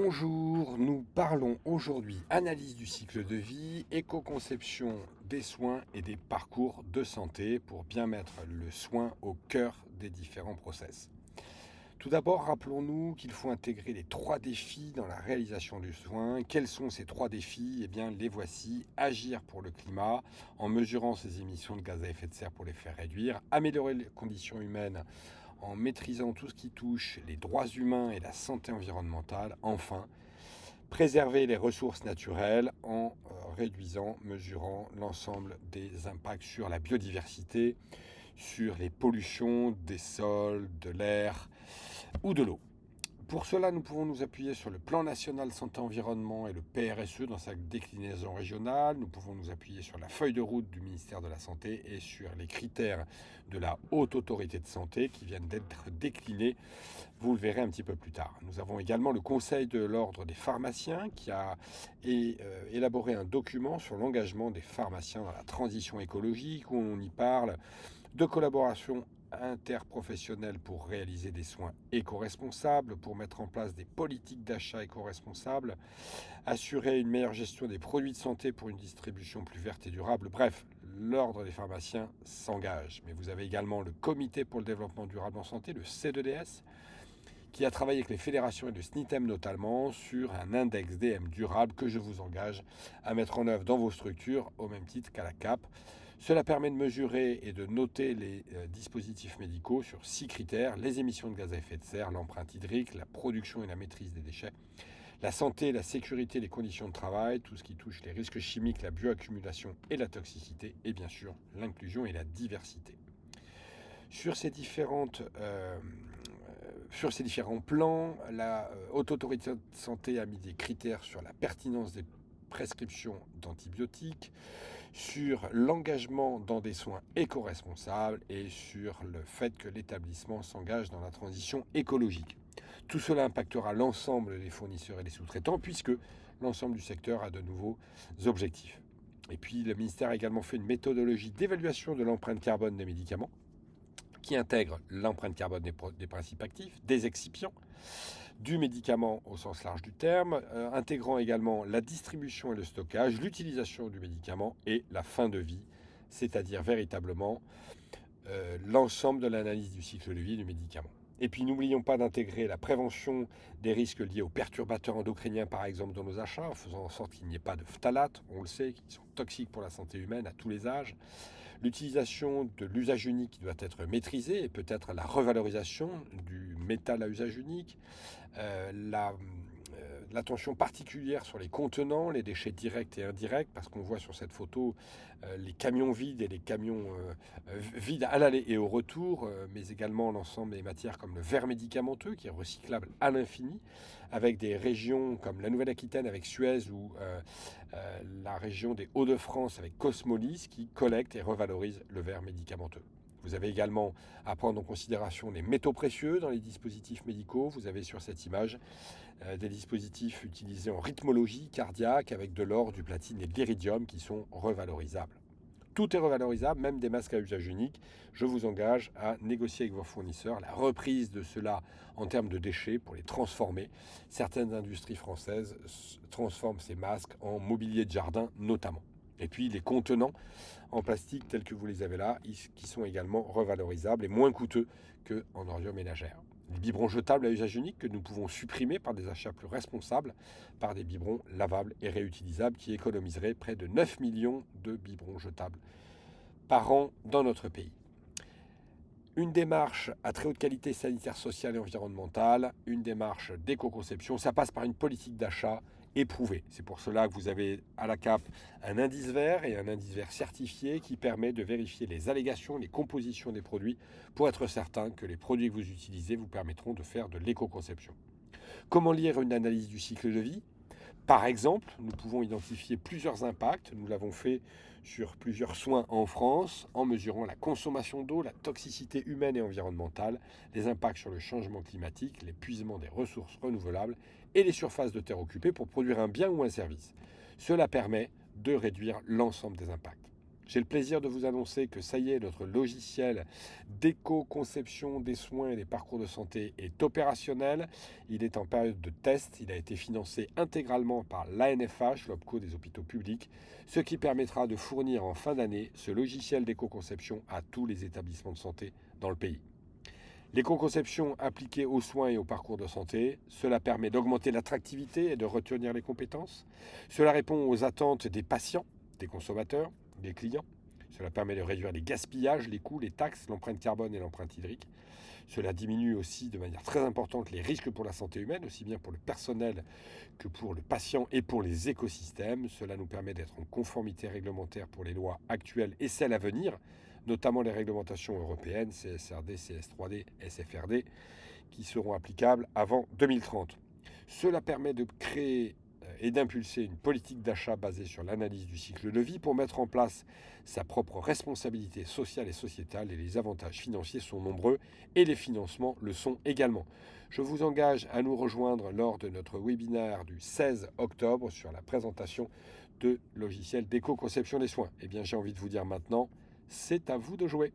Bonjour, nous parlons aujourd'hui analyse du cycle de vie, éco-conception des soins et des parcours de santé pour bien mettre le soin au cœur des différents process. Tout d'abord, rappelons-nous qu'il faut intégrer les trois défis dans la réalisation du soin. Quels sont ces trois défis? Eh bien, les voici. Agir pour le climat en mesurant ses émissions de gaz à effet de serre pour les faire réduire, améliorer les conditions humaines en maîtrisant tout ce qui touche les droits humains et la santé environnementale. Enfin, préserver les ressources naturelles en réduisant, mesurant l'ensemble des impacts sur la biodiversité, sur les pollutions des sols, de l'air ou de l'eau. Pour cela, nous pouvons nous appuyer sur le plan national santé-environnement et le PRSE dans sa déclinaison régionale. Nous pouvons nous appuyer sur la feuille de route du ministère de la Santé et sur les critères de la Haute Autorité de Santé qui viennent d'être déclinés. Vous le verrez un petit peu plus tard. Nous avons également le Conseil de l'Ordre des pharmaciens qui a élaboré un document sur l'engagement des pharmaciens dans la transition écologique où on y parle de collaboration interprofessionnels pour réaliser des soins éco-responsables, pour mettre en place des politiques d'achat éco-responsables, assurer une meilleure gestion des produits de santé pour une distribution plus verte et durable. Bref, l'ordre des pharmaciens s'engage. Mais vous avez également le Comité pour le développement durable en santé, le C2DS, qui a travaillé avec les fédérations et le SNITEM notamment sur un index DM durable que je vous engage à mettre en œuvre dans vos structures au même titre qu'à la CAP. Cela permet de mesurer et de noter les dispositifs médicaux sur 6 critères: les émissions de gaz à effet de serre, l'empreinte hydrique, la production et la maîtrise des déchets, la santé, la sécurité, les conditions de travail, tout ce qui touche les risques chimiques, la bioaccumulation et la toxicité, et bien sûr l'inclusion et la diversité. Sur ces différents plans, la Haute Autorité de Santé a mis des critères sur la pertinence des prescriptions d'antibiotiques, sur l'engagement dans des soins éco-responsables et sur le fait que l'établissement s'engage dans la transition écologique. Tout cela impactera l'ensemble des fournisseurs et des sous-traitants puisque l'ensemble du secteur a de nouveaux objectifs. Et puis le ministère a également fait une méthodologie d'évaluation de l'empreinte carbone des médicaments qui intègre l'empreinte carbone des principes actifs, des excipients, du médicament au sens large du terme, intégrant également la distribution et le stockage, l'utilisation du médicament et la fin de vie, c'est-à-dire véritablement l'ensemble de l'analyse du cycle de vie du médicament. Et puis n'oublions pas d'intégrer la prévention des risques liés aux perturbateurs endocriniens, par exemple, dans nos achats, en faisant en sorte qu'il n'y ait pas de phtalates, on le sait, qui sont toxiques pour la santé humaine à tous les âges. L'utilisation de l'usage unique qui doit être maîtrisée et peut-être la revalorisation du métal à usage unique, l'attention particulière sur les contenants, les déchets directs et indirects, parce qu'on voit sur cette photo les camions vides et les camions vides à l'aller et au retour, mais également l'ensemble des matières comme le verre médicamenteux qui est recyclable à l'infini, avec des régions comme la Nouvelle-Aquitaine avec Suez ou la région des Hauts-de-France avec Cosmolis qui collecte et revalorise le verre médicamenteux. Vous avez également à prendre en considération les métaux précieux dans les dispositifs médicaux. Vous avez sur cette image des dispositifs utilisés en rythmologie cardiaque avec de l'or, du platine et de l'iridium qui sont revalorisables. Tout est revalorisable, même des masques à usage unique. Je vous engage à négocier avec vos fournisseurs la reprise de cela en termes de déchets pour les transformer. Certaines industries françaises transforment ces masques en mobilier de jardin notamment. Et puis les contenants en plastique tels que vous les avez là, qui sont également revalorisables et moins coûteux qu'en ordures ménagères. Les biberons jetables à usage unique que nous pouvons supprimer par des achats plus responsables, par des biberons lavables et réutilisables qui économiseraient près de 9 millions de biberons jetables par an dans notre pays. Une démarche à très haute qualité sanitaire, sociale et environnementale, une démarche d'éco-conception, ça passe par une politique d'achat éprouvée. C'est pour cela que vous avez à la CAP un indice vert et un indice vert certifié qui permet de vérifier les allégations, les compositions des produits pour être certain que les produits que vous utilisez vous permettront de faire de l'éco-conception. Comment lire une analyse du cycle de vie ? Par exemple, nous pouvons identifier plusieurs impacts. Nous l'avons fait sur plusieurs soins en France, en mesurant la consommation d'eau, la toxicité humaine et environnementale, les impacts sur le changement climatique, l'épuisement des ressources renouvelables et les surfaces de terre occupées pour produire un bien ou un service. Cela permet de réduire l'ensemble des impacts. J'ai le plaisir de vous annoncer que ça y est, notre logiciel d'éco-conception des soins et des parcours de santé est opérationnel. Il est en période de test. Il a été financé intégralement par l'ANFH, l'OPCO des hôpitaux publics, ce qui permettra de fournir en fin d'année ce logiciel d'éco-conception à tous les établissements de santé dans le pays. L'éco-conception appliquée aux soins et aux parcours de santé, cela permet d'augmenter l'attractivité et de retenir les compétences. Cela répond aux attentes des patients, des consommateurs, des clients. Cela permet de réduire les gaspillages, les coûts, les taxes, l'empreinte carbone et l'empreinte hydrique. Cela diminue aussi de manière très importante les risques pour la santé humaine, aussi bien pour le personnel que pour le patient et pour les écosystèmes. Cela nous permet d'être en conformité réglementaire pour les lois actuelles et celles à venir, notamment les réglementations européennes, CSRD, CS3D, SFRD, qui seront applicables avant 2030. Cela permet de créer et d'impulser une politique d'achat basée sur l'analyse du cycle de vie pour mettre en place sa propre responsabilité sociale et sociétale, et les avantages financiers sont nombreux et les financements le sont également. Je vous engage à nous rejoindre lors de notre webinaire du 16 octobre sur la présentation de logiciels d'éco-conception des soins. Eh bien, j'ai envie de vous dire maintenant, c'est à vous de jouer.